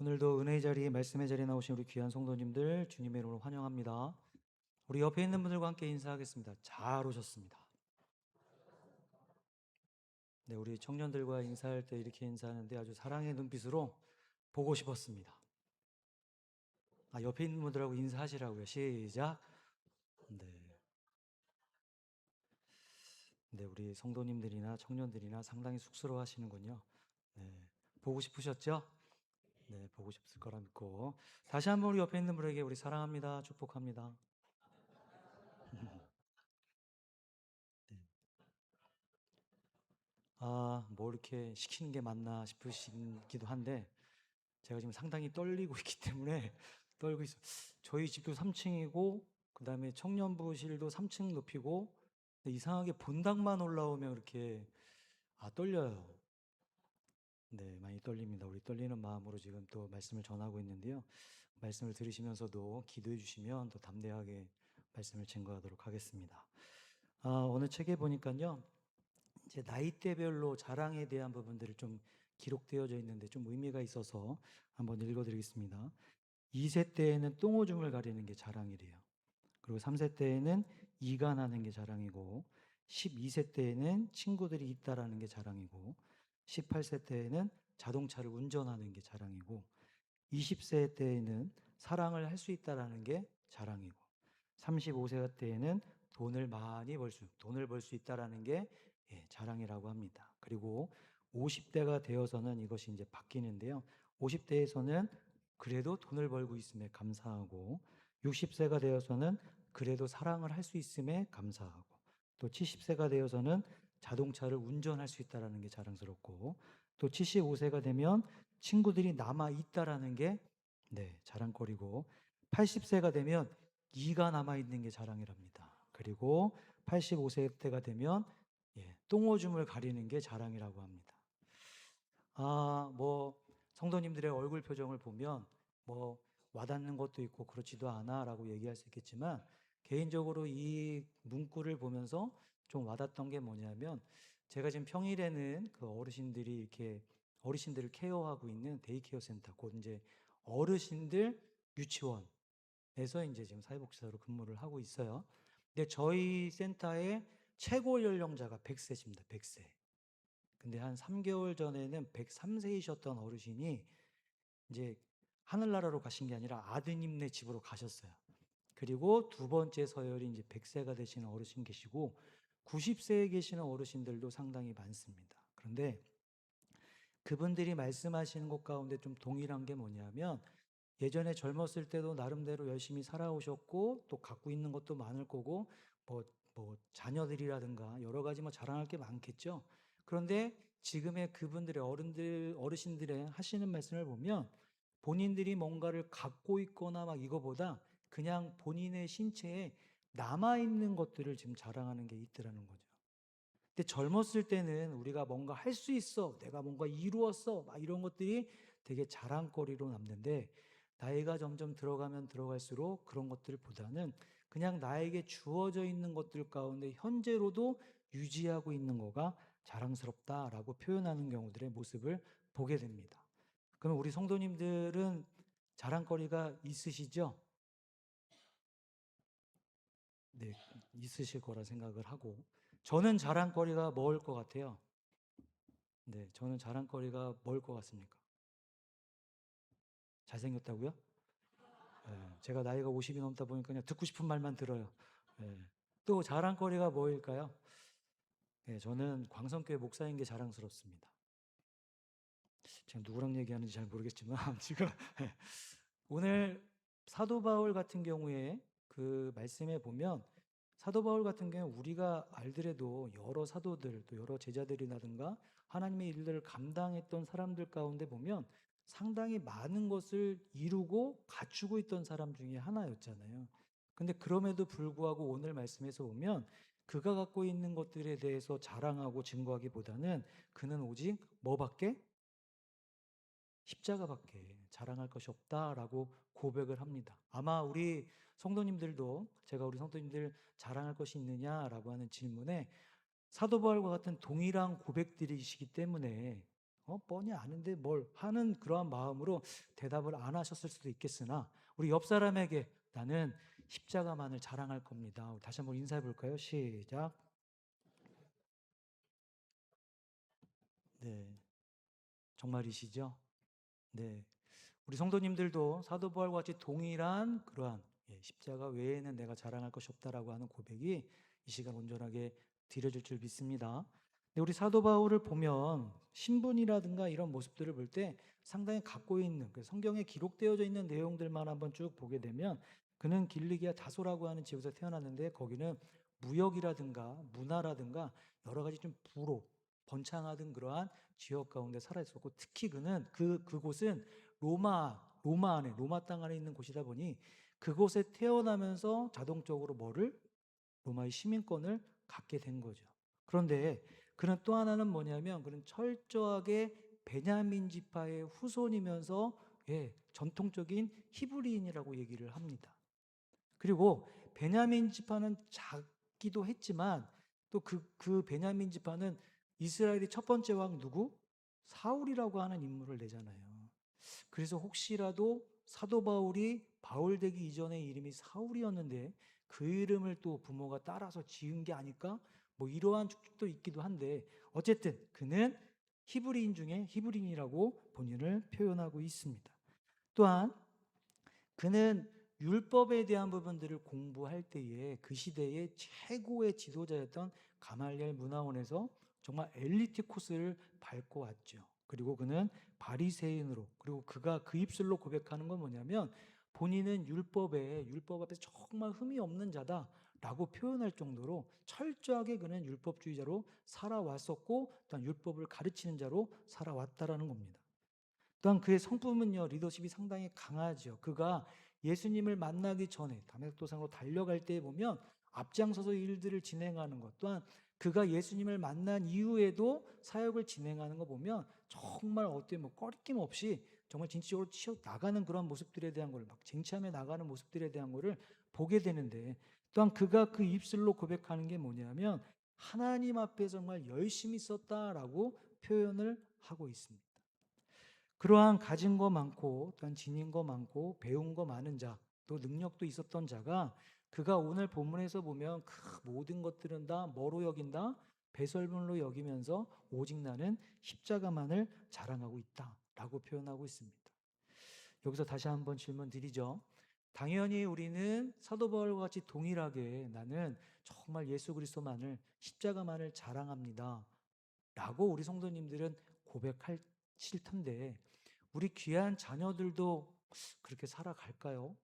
오늘도 은혜의 자리, 말씀의 자리에 나오신 우리 귀한 성도님들 주님의 이름으로 환영합니다. 우리 옆에 있는 분들과 함께 인사하겠습니다. 잘 오셨습니다. 네, 우리 청년들과 인사할 때 이렇게 인사하는데 아주 사랑의 눈빛으로 보고 싶었습니다. 옆에 있는 분들하고 인사하시라고요. 시작. 네. 네, 우리 성도님들이나 청년들이나 상당히 쑥스러워 하시는군요. 네. 보고 싶으셨죠? 네, 보고 싶을 거라 믿고 다시 한번 우리 옆에 있는 분에게 우리 사랑합니다. 축복합니다. 네. 뭐 이렇게 시키는 게 맞나 싶으시기도 한데 제가 지금 상당히 떨리고 있기 때문에 떨고 있어요. 저희 집도 3층이고 그다음에 청년부실도 3층 높이고 이상하게 본당만 올라오면 이렇게 떨려요. 네, 많이 떨립니다. 우리 떨리는 마음으로 지금 또 말씀을 전하고 있는데요. 말씀을 들으시면서도 기도해 주시면 더 담대하게 말씀을 증거하도록 하겠습니다. 어느 책에 보니까요. 이제 나이대별로 자랑에 대한 부분들을 좀 기록되어져 있는데 좀 의미가 있어서 한번 읽어드리겠습니다. 2세 때에는 똥오줌을 가리는 게 자랑이래요. 그리고 3세 때에는 이간하는 게 자랑이고 12세 때에는 친구들이 있다라는 게 자랑이고 18세 때에는 자동차를 운전하는 게 자랑이고 20세 때에는 사랑을 할 수 있다라는 게 자랑이고 35세 때에는 돈을 벌 수 있다라는 게 자랑이라고 합니다. 그리고 50대가 되어서는 이것이 이제 바뀌는데요. 50대에서는 그래도 돈을 벌고 있음에 감사하고 60세가 되어서는 그래도 사랑을 할 수 있음에 감사하고 또 70세가 되어서는 자동차를 운전할 수 있다라는 게 자랑스럽고 또 75세가 되면 친구들이 남아 있다라는 게 자랑거리고 80세가 되면 이가 남아 있는 게 자랑이랍니다. 그리고 85세 때가 되면 똥오줌을 가리는 게 자랑이라고 합니다. 뭐 성도님들의 얼굴 표정을 보면 뭐 와닿는 것도 있고 그렇지도 않아라고 얘기할 수 있겠지만 개인적으로 이 문구를 보면서 좀 와닿던 게 뭐냐면 제가 지금 평일에는 그 어르신들이 이렇게 어르신들을 케어하고 있는 데이케어 센터, 곧 이제 어르신들 유치원에서 이제 지금 사회복지사로 근무를 하고 있어요. 근데 저희 센터의 최고 연령자가 100세십니다. 100세. 근데 한 3개월 전에는 103세이셨던 어르신이 이제 하늘나라로 가신 게 아니라 아드님네 집으로 가셨어요. 그리고 두 번째 서열이 이제 100세가 되시는 어르신 계시고 90세에 계시는 어르신들도 상당히 많습니다. 그런데 그분들이 말씀하시는 것 가운데 좀 동일한 게 뭐냐면 예전에 젊었을 때도 나름대로 열심히 살아오셨고 또 갖고 있는 것도 많을 거고 뭐 자녀들이라든가 여러 가지 뭐 자랑할 게 많겠죠. 그런데 지금의 그분들의 어르신들의 하시는 말씀을 보면 본인들이 뭔가를 갖고 있거나 막 이거보다 그냥 본인의 신체에 남아있는 것들을 지금 자랑하는 게 있더라는 거죠. 근데 젊었을 때는 우리가 뭔가 할 수 있어, 내가 뭔가 이루었어, 막 이런 것들이 되게 자랑거리로 남는데 나이가 점점 들어가면 들어갈수록 그런 것들보다는 그냥 나에게 주어져 있는 것들 가운데 현재로도 유지하고 있는 거가 자랑스럽다라고 표현하는 경우들의 모습을 보게 됩니다. 그럼 우리 성도님들은 자랑거리가 있으시죠? 네, 있으실 거라 생각을 하고 저는 자랑거리가 뭐일 것 같아요? 네, 저는 자랑거리가 뭘 것 같습니까? 잘생겼다고요? 제가 나이가 50이 넘다 보니까 그냥 듣고 싶은 말만 들어요. 예. 또 자랑거리가 뭐일까요? 저는 광성교회 목사인 게 자랑스럽습니다. 제가 누구랑 얘기하는지 잘 모르겠지만 지금 오늘 사도 바울 같은 경우에 그 말씀에 보면 사도 바울 같은 경우 우리가 알더라도 여러 사도들 또 여러 제자들이라든가 하나님의 일들을 감당했던 사람들 가운데 보면 상당히 많은 것을 이루고 갖추고 있던 사람 중에 하나였잖아요. 근데 그럼에도 불구하고 오늘 말씀에서 보면 그가 갖고 있는 것들에 대해서 자랑하고 증거하기보다는 그는 오직 뭐밖에 십자가밖에 자랑할 것이 없다라고 고백을 합니다. 아마 우리 성도님들도 제가 우리 성도님들 자랑할 것이 있느냐라고 하는 질문에 사도 바울과 같은 동일한 고백들이시기 때문에 뻔히 아는데 뭘 하는 그러한 마음으로 대답을 안 하셨을 수도 있겠으나 우리 옆 사람에게 나는 십자가만을 자랑할 겁니다. 우리 다시 한번 인사해 볼까요? 시작. 네, 정말이시죠? 네, 우리 성도님들도 사도 바울과 같이 동일한 그러한 십자가 외에는 내가 자랑할 것이 없다라고 하는 고백이 이 시간 온전하게 드려질 줄 믿습니다. 근데 우리 사도 바울을 보면 신분이라든가 이런 모습들을 볼 때 상당히 갖고 있는 성경에 기록되어져 있는 내용들만 한번 쭉 보게 되면 그는 길리기아 다소라고 하는 지역에서 태어났는데 거기는 무역이라든가 문화라든가 여러 가지 좀 번창하던 그러한 지역 가운데 살아 있었고 특히 그는 그곳은 로마 땅 안에 있는 곳이다 보니 그곳에 태어나면서 자동적으로 로마의 시민권을 갖게 된 거죠. 그런데 그는 또 하나는 뭐냐면 그는 철저하게 베냐민 지파의 후손이면서 전통적인 히브리인이라고 얘기를 합니다. 그리고 베냐민 지파는 작기도 했지만 또 그 베냐민 지파는 이스라엘의 첫 번째 왕 누구? 사울이라고 하는 인물을 내잖아요. 그래서 혹시라도 사도 바울이 바울 되기 이전의 이름이 사울이었는데 그 이름을 또 부모가 따라서 지은 게 아닐까? 뭐 이러한 축축도 있기도 한데 어쨌든 그는 히브리인 중에 히브리인이라고 본인을 표현하고 있습니다. 또한 그는 율법에 대한 부분들을 공부할 때에 그 시대의 최고의 지도자였던 가말리엘 문화원에서 정말 엘리트 코스를 밟고 왔죠. 그리고 그는 바리새인으로 그리고 그가 그 입술로 고백하는 건 뭐냐면 본인은 율법 앞에서 정말 흠이 없는 자다라고 표현할 정도로 철저하게 그는 율법주의자로 살아왔었고 또한 율법을 가르치는 자로 살아왔다라는 겁니다. 또한 그의 성품은요, 리더십이 상당히 강하죠. 그가 예수님을 만나기 전에 다메섹 도상으로 달려갈 때 보면 앞장서서 일들을 진행하는 것, 또한 그가 예수님을 만난 이후에도 사역을 진행하는 거 보면 정말 꺼리낌 없이 정말 진취적으로 치어 나가는 그런 모습들에 대한 걸 막 쟁취하며 나가는 모습들에 대한 거를 보게 되는데 또한 그가 그 입술로 고백하는 게 뭐냐면 하나님 앞에 정말 열심히 썼다라고 표현을 하고 있습니다. 그러한 가진 거 많고 또한 지닌 거 많고 배운 거 많은 자, 또 능력도 있었던 자가 그가 오늘 본문에서 보면 그 모든 것들은 다 뭐로 여긴다? 배설물로 여기면서 오직 나는 십자가만을 자랑하고 있다라고 표현하고 있습니다. 여기서 다시 한번 질문 드리죠. 당연히 우리는 사도 바울과 같이 동일하게 나는 정말 예수 그리스도만을 십자가만을 자랑합니다. 라고 우리 성도님들은 고백하실 텐데 우리 귀한 자녀들도 그렇게 살아갈까요?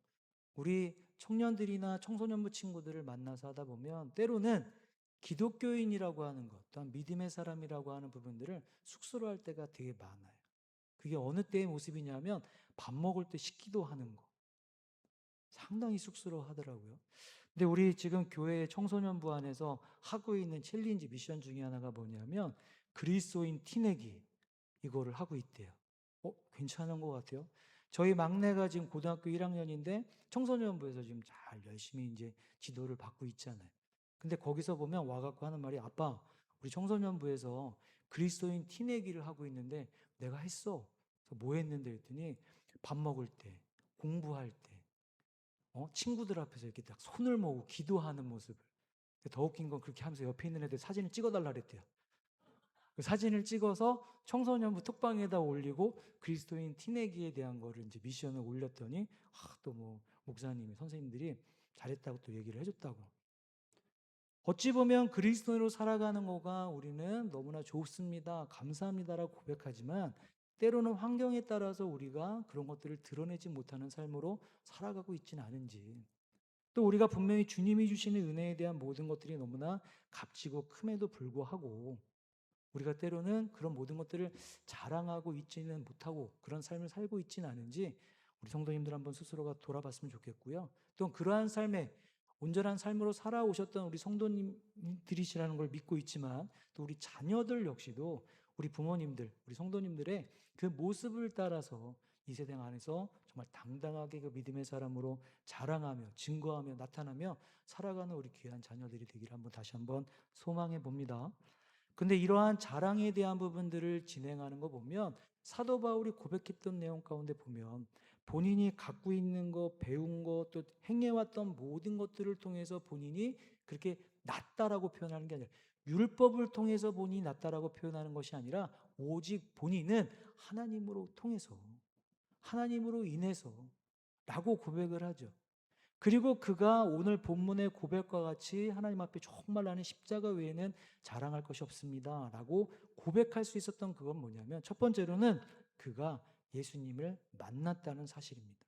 우리 청년들이나 청소년부 친구들을 만나서 하다 보면 때로는 기독교인이라고 하는 것, 또한 믿음의 사람이라고 하는 부분들을 쑥스러워할 때가 되게 많아요. 그게 어느 때의 모습이냐면 밥 먹을 때 식기도 하는 거. 상당히 쑥스러워 하더라고요. 근데 우리 지금 교회 청소년부 안에서 하고 있는 챌린지 미션 중에 하나가 뭐냐면 그리스도인 티내기 이거를 하고 있대요. 괜찮은 것 같아요. 저희 막내가 지금 고등학교 1학년인데 청소년부에서 지금 잘 열심히 이제 지도를 받고 있잖아요. 근데 거기서 보면 와갖고 하는 말이 아빠, 우리 청소년부에서 그리스도인 티내기를 하고 있는데 내가 했어. 그래서 뭐 했는데 했더니 밥 먹을 때, 공부할 때, 친구들 앞에서 이렇게 딱 손을 모으고 기도하는 모습을. 더 웃긴 건 그렇게 하면서 옆에 있는 애들 사진을 찍어달라 그랬대요. 그 사진을 찍어서 청소년부 톡방에다 올리고 그리스도인 티내기에 대한 거를 이제 미션을 올렸더니 또 뭐 목사님이 선생님들이 잘했다고 또 얘기를 해줬다고. 어찌 보면 그리스도인으로 살아가는 거가 우리는 너무나 좋습니다. 감사합니다라고 고백하지만 때로는 환경에 따라서 우리가 그런 것들을 드러내지 못하는 삶으로 살아가고 있지는 않은지 또 우리가 분명히 주님이 주시는 은혜에 대한 모든 것들이 너무나 값지고 큼에도 불구하고 우리가 때로는 그런 모든 것들을 자랑하고 있지는 못하고 그런 삶을 살고 있지는 않은지 우리 성도님들 한번 스스로가 돌아봤으면 좋겠고요. 또 그러한 삶에 온전한 삶으로 살아오셨던 우리 성도님들이시라는 걸 믿고 있지만 또 우리 자녀들 역시도 우리 부모님들, 우리 성도님들의 그 모습을 따라서 이 세상 안에서 정말 당당하게 그 믿음의 사람으로 자랑하며 증거하며 나타나며 살아가는 우리 귀한 자녀들이 되기를 다시 한번 소망해 봅니다. 근데 이러한 자랑에 대한 부분들을 진행하는 거 보면 사도 바울이 고백했던 내용 가운데 보면 본인이 갖고 있는 거, 배운 거, 또 행해왔던 모든 것들을 통해서 본인이 그렇게 낫다라고 표현하는 게 아니라 율법을 통해서 본인이 낫다라고 표현하는 것이 아니라 오직 본인은 하나님으로 통해서 하나님으로 인해서 라고 고백을 하죠. 그리고 그가 오늘 본문의 고백과 같이 하나님 앞에 정말 나는 십자가 외에는 자랑할 것이 없습니다 라고 고백할 수 있었던 그건 뭐냐면 첫 번째로는 그가 예수님을 만났다는 사실입니다.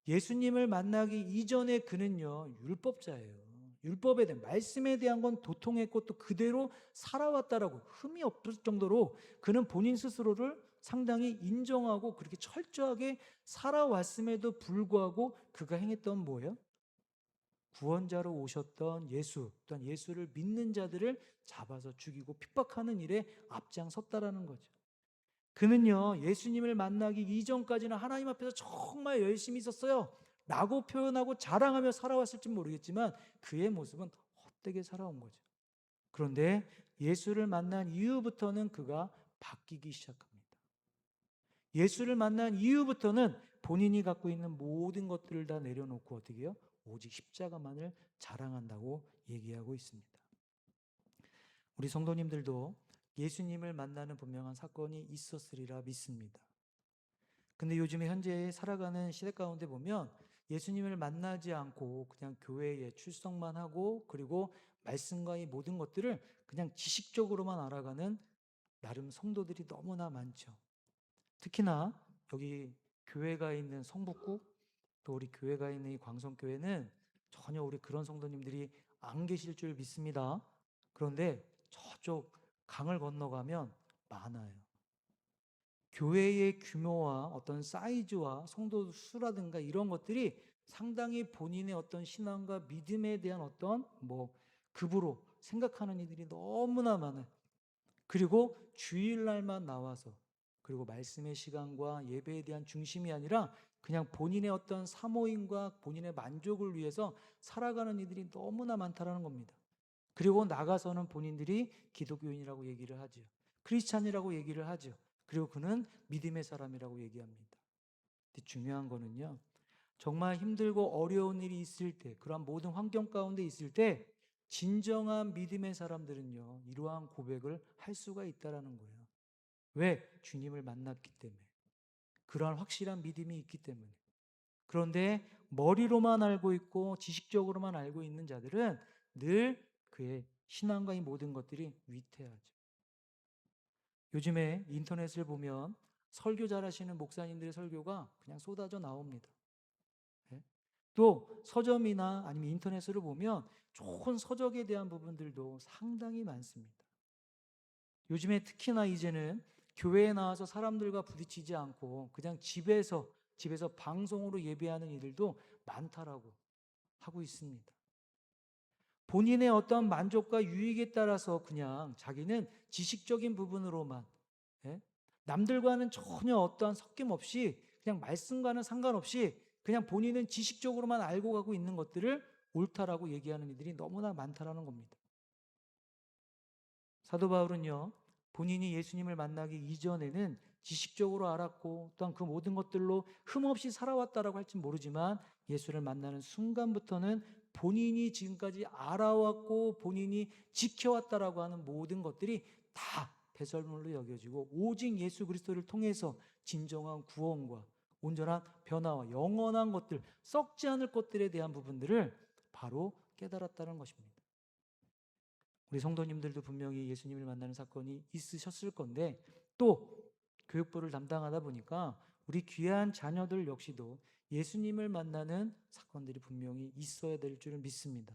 예수님을 만나기 이전에 그는요 율법자예요. 율법에 대한 말씀에 대한 건 도통했고 또 그대로 살아왔다라고 흠이 없을 정도로 그는 본인 스스로를 상당히 인정하고 그렇게 철저하게 살아왔음에도 불구하고 그가 행했던 뭐예요? 구원자로 오셨던 예수, 또한 예수를 믿는 자들을 잡아서 죽이고 핍박하는 일에 앞장섰다라는 거죠. 그는요, 예수님을 만나기 이전까지는 하나님 앞에서 정말 열심히 있었어요 라고 표현하고 자랑하며 살아왔을지 모르겠지만 그의 모습은 헛되게 살아온 거죠. 그런데 예수를 만난 이후부터는 그가 바뀌기 시작합니다. 예수를 만난 이후부터는 본인이 갖고 있는 모든 것들을 다 내려놓고 어떻게 해요? 오직 십자가만을 자랑한다고 얘기하고 있습니다. 우리 성도님들도 예수님을 만나는 분명한 사건이 있었으리라 믿습니다. 근데 요즘에 현재 살아가는 시대 가운데 보면 예수님을 만나지 않고 그냥 교회에 출석만 하고 그리고 말씀과 이 모든 것들을 그냥 지식적으로만 알아가는 나름 성도들이 너무나 많죠. 특히나 여기 교회가 있는 성북구 또 우리 교회가 있는 이 광성교회는 전혀 우리 그런 성도님들이 안 계실 줄 믿습니다. 그런데 저쪽 강을 건너가면 많아요. 교회의 규모와 어떤 사이즈와 성도 수라든가 이런 것들이 상당히 본인의 어떤 신앙과 믿음에 대한 어떤 급으로 생각하는 이들이 너무나 많아요. 그리고 주일날만 나와서 그리고 말씀의 시간과 예배에 대한 중심이 아니라 그냥 본인의 어떤 사모임과 본인의 만족을 위해서 살아가는 이들이 너무나 많다라는 겁니다. 그리고 나가서는 본인들이 기독교인이라고 얘기를 하죠. 크리스찬이라고 얘기를 하죠. 그리고 그는 믿음의 사람이라고 얘기합니다. 근데 중요한 거는요. 정말 힘들고 어려운 일이 있을 때, 그러한 모든 환경 가운데 있을 때 진정한 믿음의 사람들은요. 이러한 고백을 할 수가 있다라는 거예요. 왜? 주님을 만났기 때문에. 그러한 확실한 믿음이 있기 때문에. 그런데 머리로만 알고 있고 지식적으로만 알고 있는 자들은 늘 그의 신앙과 이 모든 것들이 위태하죠. 요즘에 인터넷을 보면 설교 잘하시는 목사님들의 설교가 그냥 쏟아져 나옵니다. 예? 또 서점이나 아니면 인터넷을 보면 좋은 서적에 대한 부분들도 상당히 많습니다. 요즘에 특히나 이제는 교회에 나와서 사람들과 부딪히지 않고 그냥 집에서 방송으로 예배하는 이들도 많다라고 하고 있습니다. 본인의 어떤 만족과 유익에 따라서 그냥 자기는 지식적인 부분으로만 남들과는 전혀 어떠한 섞임 없이 그냥 말씀과는 상관없이 그냥 본인은 지식적으로만 알고 가고 있는 것들을 옳다라고 얘기하는 이들이 너무나 많다라는 겁니다. 사도 바울은요, 본인이 예수님을 만나기 이전에는 지식적으로 알았고 또한 그 모든 것들로 흠없이 살아왔다라고 할지 모르지만 예수를 만나는 순간부터는 본인이 지금까지 알아왔고 본인이 지켜왔다라고 하는 모든 것들이 다 배설물로 여겨지고 오직 예수 그리스도를 통해서 진정한 구원과 온전한 변화와 영원한 것들, 썩지 않을 것들에 대한 부분들을 바로 깨달았다는 것입니다. 우리 성도님들도 분명히 예수님을 만나는 사건이 있으셨을 건데 또 교육부를 담당하다 보니까 우리 귀한 자녀들 역시도 예수님을 만나는 사건들이 분명히 있어야 될 줄을 믿습니다.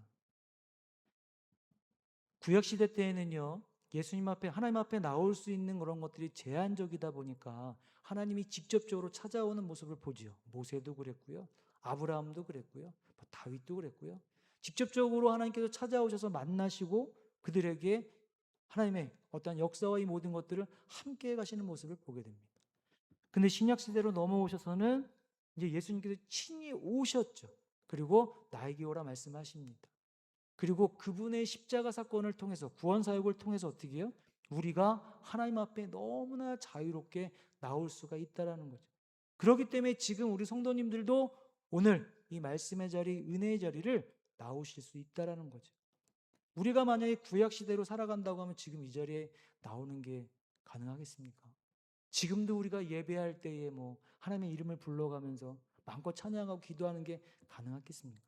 구약시대 때에는요, 예수님 앞에, 하나님 앞에 나올 수 있는 그런 것들이 제한적이다 보니까 하나님이 직접적으로 찾아오는 모습을 보지요. 모세도 그랬고요. 아브라함도 그랬고요. 다윗도 그랬고요. 직접적으로 하나님께서 찾아오셔서 만나시고 그들에게 하나님의 어떤 역사와 이 모든 것들을 함께 가시는 모습을 보게 됩니다. 근데 신약시대로 넘어오셔서는 이제 예수님께서 친히 오셨죠. 그리고 나에게 오라 말씀하십니다. 그리고 그분의 십자가 사건을 통해서, 구원 사역을 통해서 어떻게 해요? 우리가 하나님 앞에 너무나 자유롭게 나올 수가 있다라는 거죠. 그렇기 때문에 지금 우리 성도님들도 오늘 이 말씀의 자리, 은혜의 자리를 나오실 수 있다라는 거죠. 우리가 만약에 구약 시대로 살아간다고 하면 지금 이 자리에 나오는 게 가능하겠습니까? 지금도 우리가 예배할 때에 뭐 하나님의 이름을 불러가면서 마음껏 찬양하고 기도하는 게 가능하겠습니까?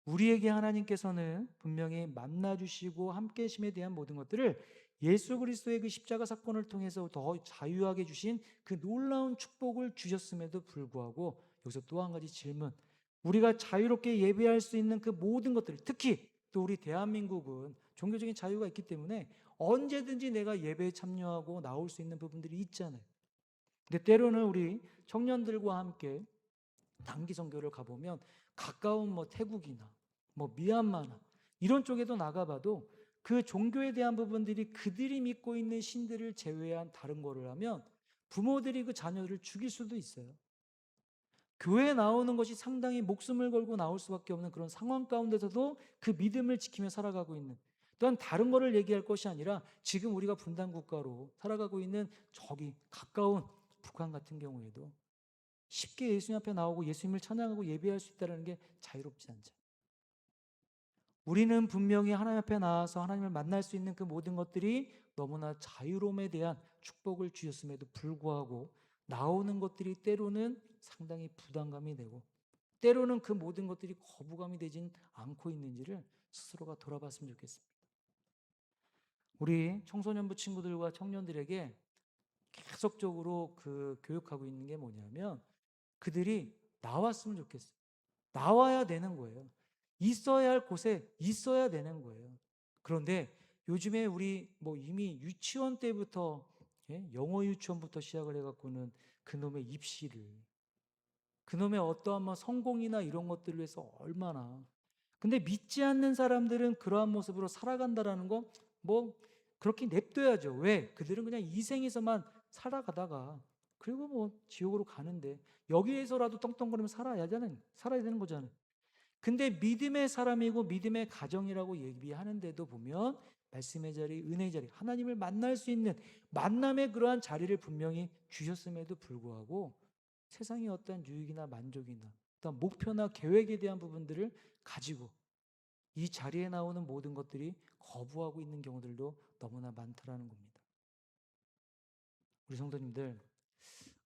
우리에게 하나님께서는 분명히 만나주시고 함께하심에 대한 모든 것들을 예수 그리스도의 그 십자가 사건을 통해서 더 자유하게 주신 그 놀라운 축복을 주셨음에도 불구하고, 여기서 또 한 가지 질문, 우리가 자유롭게 예배할 수 있는 그 모든 것들, 특히 또 우리 대한민국은 종교적인 자유가 있기 때문에 언제든지 내가 예배에 참여하고 나올 수 있는 부분들이 있잖아요. 근데 때로는 우리 청년들과 함께 단기 선교를 가보면 가까운 뭐 태국이나 뭐 미얀마나 이런 쪽에도 나가봐도 그 종교에 대한 부분들이 그들이 믿고 있는 신들을 제외한 다른 거를 하면 부모들이 그 자녀를 죽일 수도 있어요. 교회에 나오는 것이 상당히 목숨을 걸고 나올 수밖에 없는 그런 상황 가운데서도 그 믿음을 지키며 살아가고 있는, 또한 다른 거를 얘기할 것이 아니라 지금 우리가 분단 국가로 살아가고 있는 저기 가까운 북한 같은 경우에도 쉽게 예수님 앞에 나오고 예수님을 찬양하고 예배할 수 있다는 게 자유롭지 않죠. 우리는 분명히 하나님 앞에 나와서 하나님을 만날 수 있는 그 모든 것들이 너무나 자유로움에 대한 축복을 주셨음에도 불구하고 나오는 것들이 때로는 상당히 부담감이 되고, 때로는 그 모든 것들이 거부감이 되진 않고 있는지를 스스로가 돌아봤으면 좋겠습니다. 우리 청소년부 친구들과 청년들에게 계속적으로 그 교육하고 있는 게 뭐냐면, 그들이 나왔으면 좋겠어요. 나와야 되는 거예요. 있어야 할 곳에 있어야 되는 거예요. 그런데 요즘에 우리 뭐 이미 유치원 때부터, 영어 유치원부터 시작을 해갖고는 그놈의 입시를, 그놈의 어떠한 뭐 성공이나 이런 것들을 위해서 얼마나, 근데 믿지 않는 사람들은 그러한 모습으로 살아간다라는 거 뭐 그렇게 냅둬야죠. 왜? 그들은 그냥 이 생에서만 살아가다가 그리고 뭐 지옥으로 가는데 여기에서라도 떵떵거리면 살아야 되는 거잖아요. 근데 믿음의 사람이고 믿음의 가정이라고 얘기하는데도 보면 말씀의 자리, 은혜의 자리, 하나님을 만날 수 있는 만남의 그러한 자리를 분명히 주셨음에도 불구하고 세상의 어떤 유익이나 만족이나 어떤 목표나 계획에 대한 부분들을 가지고 이 자리에 나오는 모든 것들이 거부하고 있는 경우들도 너무나 많다라는 겁니다. 우리 성도님들,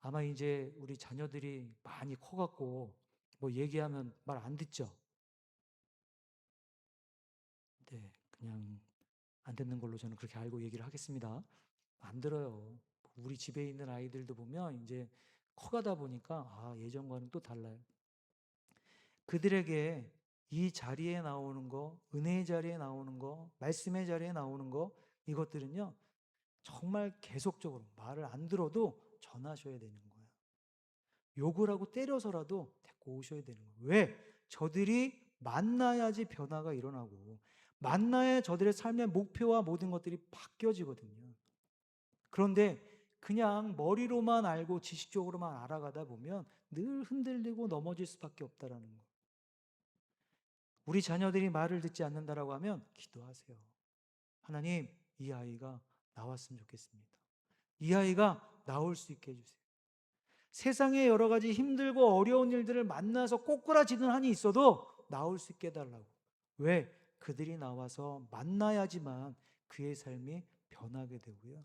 아마 이제 우리 자녀들이 많이 커갖고 뭐 얘기하면 말 안 듣죠? 네, 그냥 안 듣는 걸로 저는 그렇게 알고 얘기를 하겠습니다. 안 들어요. 우리 집에 있는 아이들도 보면 이제 커가다 보니까 예전과는 또 달라요. 그들에게 이 자리에 나오는 거, 은혜의 자리에 나오는 거, 말씀의 자리에 나오는 거, 이것들은요 정말 계속적으로 말을 안 들어도 전하셔야 되는 거예요. 욕을 하고 때려서라도 데리고 오셔야 되는 거예요. 왜? 저들이 만나야지 변화가 일어나고 만나야 저들의 삶의 목표와 모든 것들이 바뀌어지거든요. 그런데 그냥 머리로만 알고 지식적으로만 알아가다 보면 늘 흔들리고 넘어질 수밖에 없다라는 거예요. 우리 자녀들이 말을 듣지 않는다라고 하면 기도하세요. 하나님, 이 아이가 나왔으면 좋겠습니다. 이 아이가 나올 수 있게 해주세요. 세상에 여러 가지 힘들고 어려운 일들을 만나서 꼬꾸라지는 한이 있어도 나올 수 있게 해달라고. 왜? 그들이 나와서 만나야지만 그의 삶이 변하게 되고요.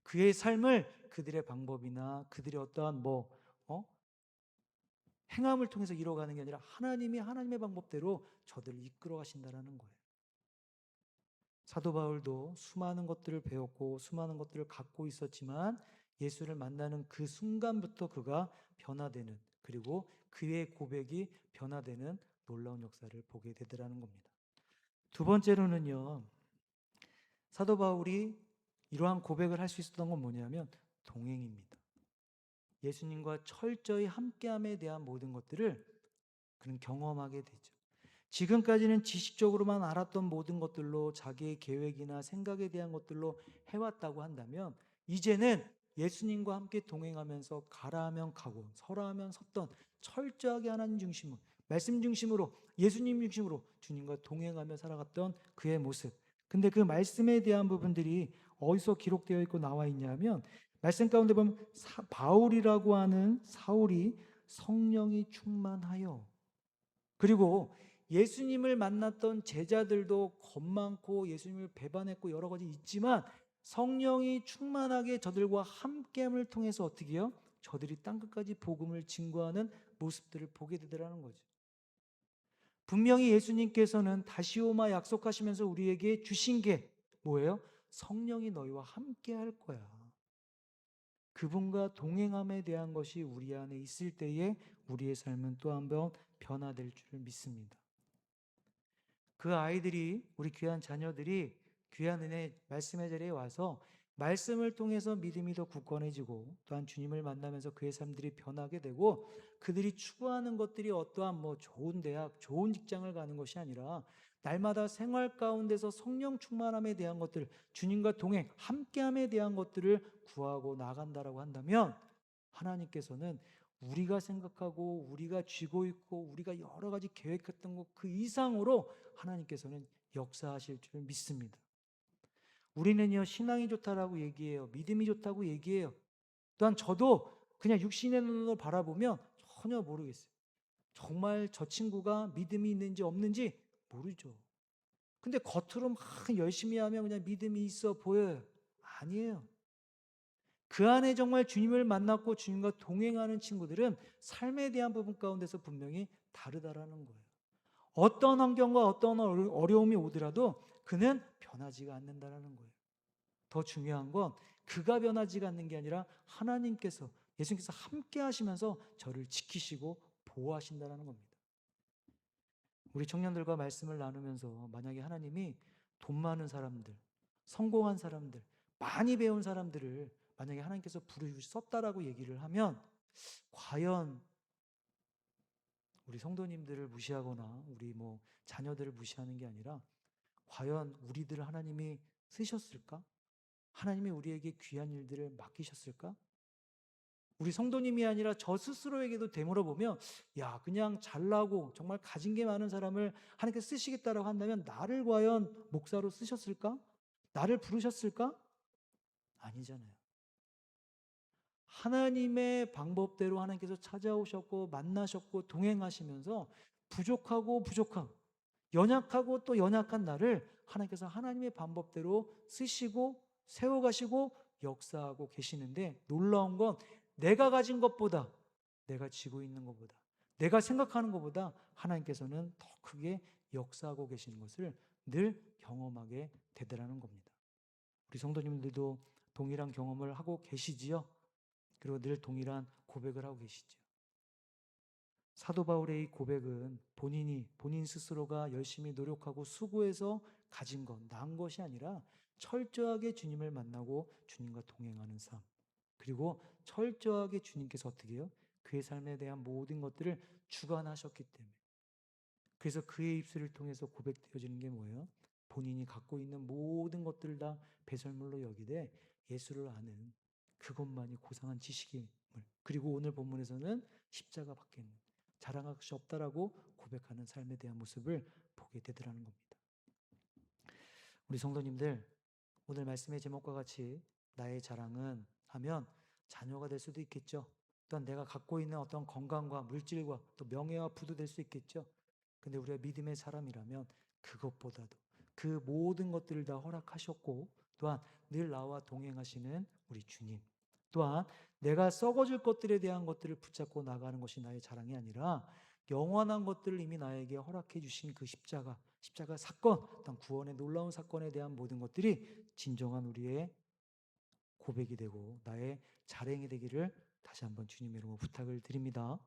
그의 삶을 그들의 방법이나 그들의 어떠한 행함을 통해서 이뤄가는 게 아니라 하나님이 하나님의 방법대로 저들을 이끌어 가신다는 거예요. 사도 바울도 수많은 것들을 배웠고 수많은 것들을 갖고 있었지만 예수를 만나는 그 순간부터 그가 변화되는, 그리고 그의 고백이 변화되는 놀라운 역사를 보게 되더라는 겁니다. 두 번째로는요, 사도 바울이 이러한 고백을 할 수 있었던 건 뭐냐면 동행입니다. 예수님과 철저히 함께함에 대한 모든 것들을 그는 경험하게 되죠. 지금까지는 지식적으로만 알았던 모든 것들로 자기의 계획이나 생각에 대한 것들로 해왔다고 한다면 이제는 예수님과 함께 동행하면서 가라 하면 가고 서라 하면 섰던 철저하게 하나님 중심으로 말씀 중심으로, 예수님 중심으로 주님과 동행하며 살아갔던 그의 모습. 근데 그 말씀에 대한 부분들이 어디서 기록되어 있고 나와 있냐면 말씀 가운데 보면 바울이라고 하는 사울이 성령이 충만하여, 그리고 예수님을 만났던 제자들도 겁 많고 예수님을 배반했고 여러 가지 있지만 성령이 충만하게 저들과 함께함을 통해서 어떻게 해요? 저들이 땅끝까지 복음을 증거하는 모습들을 보게 되더라는 거죠. 분명히 예수님께서는 다시 오마 약속하시면서 우리에게 주신 게 뭐예요? 성령이 너희와 함께 할 거야. 그분과 동행함에 대한 것이 우리 안에 있을 때에 우리의 삶은 또 한 번 변화될 줄 믿습니다. 그 아이들이, 우리 귀한 자녀들이 귀한 은혜 말씀의 자리에 와서 말씀을 통해서 믿음이 더 굳건해지고 또한 주님을 만나면서 그의 삶들이 변하게 되고 그들이 추구하는 것들이 어떠한 좋은 대학, 좋은 직장을 가는 것이 아니라 날마다 생활 가운데서 성령 충만함에 대한 것들, 주님과 동행, 함께함에 대한 것들을 구하고 나간다라고 한다면 하나님께서는 우리가 생각하고 우리가 쥐고 있고 우리가 여러 가지 계획했던 것 그 이상으로 하나님께서는 역사하실 줄 믿습니다. 우리는요, 신앙이 좋다라고 얘기해요. 믿음이 좋다고 얘기해요. 또한 저도 그냥 육신의 눈으로 바라보면 전혀 모르겠어요. 정말 저 친구가 믿음이 있는지 없는지 모르죠. 근데 겉으로 막 열심히 하면 그냥 믿음이 있어 보여요. 아니에요. 그 안에 정말 주님을 만났고 주님과 동행하는 친구들은 삶에 대한 부분 가운데서 분명히 다르다라는 거예요. 어떤 환경과 어떤 어려움이 오더라도 그는 변하지가 않는다라는 거예요. 더 중요한 건 그가 변하지가 않는 게 아니라 하나님께서, 예수님께서 함께 하시면서 저를 지키시고 보호하신다라는 겁니다. 우리 청년들과 말씀을 나누면서 만약에 하나님이 돈 많은 사람들, 성공한 사람들, 많이 배운 사람들을 만약에 하나님께서 부르셨다라고 얘기를 하면 과연 우리 성도님들을 무시하거나 우리 자녀들을 무시하는 게 아니라 과연 우리들을 하나님이 쓰셨을까? 하나님이 우리에게 귀한 일들을 맡기셨을까? 우리 성도님이 아니라 저 스스로에게도 되물어보면 야, 그냥 잘나고 정말 가진 게 많은 사람을 하나님께서 쓰시겠다라고 한다면 나를 과연 목사로 쓰셨을까? 나를 부르셨을까? 아니잖아요. 하나님의 방법대로 하나님께서 찾아오셨고 만나셨고 동행하시면서 부족하고 부족함, 연약하고 또 연약한 나를 하나님께서 하나님의 방법대로 쓰시고 세워가시고 역사하고 계시는데 놀라운 건 내가 가진 것보다, 내가 쥐고 있는 것보다, 내가 생각하는 것보다 하나님께서는 더 크게 역사하고 계시는 것을 늘 경험하게 되더라는 겁니다. 우리 성도님들도 동일한 경험을 하고 계시지요? 그리고 늘 동일한 고백을 하고 계시죠. 사도 바울의 이 고백은 본인 스스로가 열심히 노력하고 수고해서 가진 것, 낳은 것이 아니라 철저하게 주님을 만나고 주님과 동행하는 삶, 그리고 철저하게 주님께서 어떻게 해요? 그의 삶에 대한 모든 것들을 주관하셨기 때문에, 그래서 그의 입술을 통해서 고백되어지는 게 뭐예요? 본인이 갖고 있는 모든 것들을 다 배설물로 여기되 예수를 아는 그것만이 고상한 지식임을, 그리고 오늘 본문에서는 십자가밖에 자랑할 것이 없다라고 고백하는 삶에 대한 모습을 보게 되더라는 겁니다. 우리 성도님들, 오늘 말씀의 제목과 같이 나의 자랑은 하면 자녀가 될 수도 있겠죠. 또한 내가 갖고 있는 어떤 건강과 물질과 또 명예와 부도 될 수 있겠죠. 근데 우리가 믿음의 사람이라면 그것보다도 그 모든 것들을 다 허락하셨고 또한 늘 나와 동행하시는 우리 주님, 또한 내가 썩어질 것들에 대한 것들을 붙잡고 나가는 것이 나의 자랑이 아니라 영원한 것들을 이미 나에게 허락해 주신 그 십자가 사건, 어떤 구원의 놀라운 사건에 대한 모든 것들이 진정한 우리의 고백이 되고 나의 자랑이 되기를 다시 한번 주님의 이름으로 부탁을 드립니다.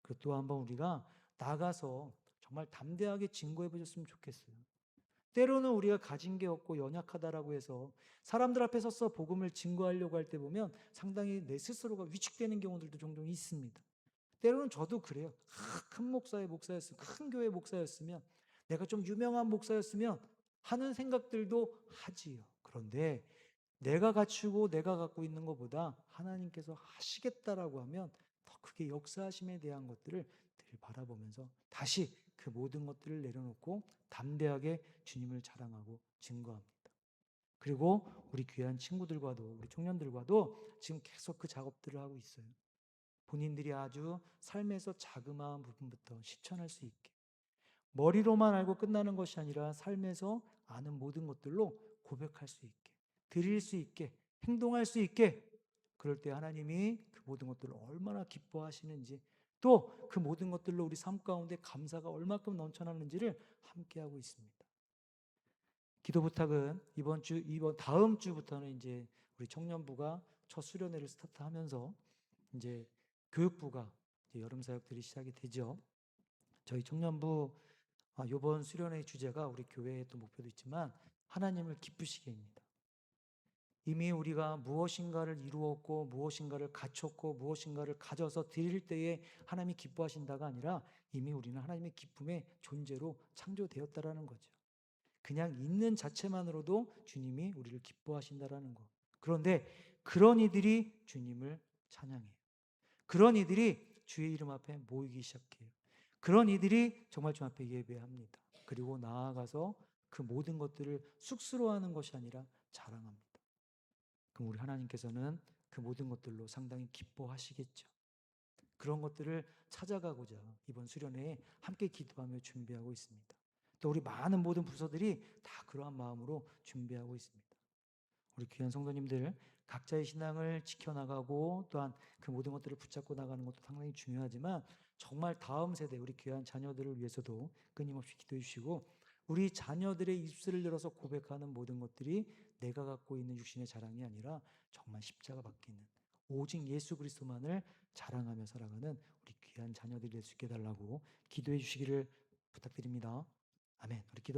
그리고 또 한번 우리가 나가서 정말 담대하게 증거해 보셨으면 좋겠어요. 때로는 우리가 가진 게 없고 연약하다라고 해서 사람들 앞에 서서 복음을 증거하려고 할 때 보면 상당히 내 스스로가 위축되는 경우들도 종종 있습니다. 때로는 저도 그래요. 큰 목사의 목사였으면, 큰 교회 목사였으면, 내가 좀 유명한 목사였으면 하는 생각들도 하지요. 그런데 내가 갖추고 내가 갖고 있는 것보다 하나님께서 하시겠다라고 하면 더 크게 역사하심에 대한 것들을 늘 되길 바라보면서 다시 그 모든 것들을 내려놓고 담대하게 주님을 자랑하고 증거합니다. 그리고 우리 귀한 친구들과도, 우리 청년들과도 지금 계속 그 작업들을 하고 있어요. 본인들이 아주 삶에서 자그마한 부분부터 실천할 수 있게, 머리로만 알고 끝나는 것이 아니라 삶에서 아는 모든 것들로 고백할 수 있게, 드릴 수 있게, 행동할 수 있게, 그럴 때 하나님이 그 모든 것들을 얼마나 기뻐하시는지, 또 그 모든 것들로 우리 삶 가운데 감사가 얼마큼 넘쳐나는지를 함께하고 있습니다. 기도 부탁은 이번 다음 주부터는 이제 우리 청년부가 첫 수련회를 스타트하면서 이제 교육부가 이제 여름 사역들이 시작이 되죠. 저희 청년부 이번 수련회 주제가 우리 교회의 또 목표도 있지만 하나님을 기쁘시게입니다. 이미 우리가 무엇인가를 이루었고 무엇인가를 갖췄고 무엇인가를 가져서 드릴 때에 하나님이 기뻐하신다가 아니라 이미 우리는 하나님의 기쁨의 존재로 창조되었다라는 거죠. 그냥 있는 자체만으로도 주님이 우리를 기뻐하신다라는 것. 그런데 그런 이들이 주님을 찬양해요. 그런 이들이 주의 이름 앞에 모이기 시작해요. 그런 이들이 정말 주 앞에 예배합니다. 그리고 나아가서 그 모든 것들을 쑥스러워하는 것이 아니라 자랑합니다. 그럼 우리 하나님께서는 그 모든 것들로 상당히 기뻐하시겠죠. 그런 것들을 찾아가고자 이번 수련회에 함께 기도하며 준비하고 있습니다. 또 우리 많은 모든 부서들이 다 그러한 마음으로 준비하고 있습니다. 우리 귀한 성도님들 각자의 신앙을 지켜나가고 또한 그 모든 것들을 붙잡고 나가는 것도 상당히 중요하지만 정말 다음 세대 우리 귀한 자녀들을 위해서도 끊임없이 기도해 주시고 우리 자녀들의 입술을 열어서 고백하는 모든 것들이 내가 갖고 있는 육신의 자랑이 아니라 정말 십자가 밖에 있는 오직 예수 그리스도만을 자랑하며 살아가는 우리 귀한 자녀들이 될 수 있게 해달라고 기도해 주시기를 부탁드립니다. 아멘. 우리 기도